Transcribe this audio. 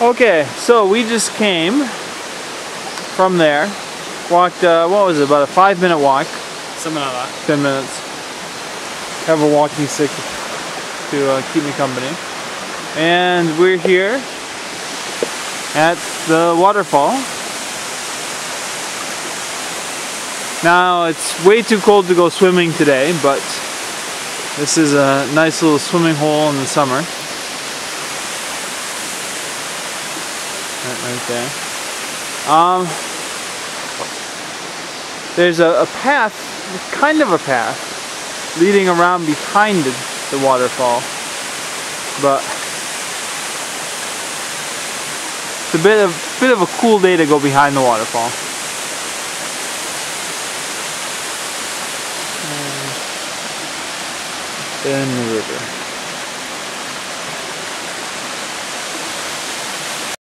Okay, so we just came from there. Walked, what was it, about a 5-minute walk? Something like that. 10 minutes. Have a walking stick to keep me company. And we're here at the waterfall. Now it's way too cold to go swimming today, but this is a nice little swimming hole in the summer. Right there. There's a path, kind of a path, leading around behind the waterfall, but it's a bit of a cool day to go behind the waterfall. In the river.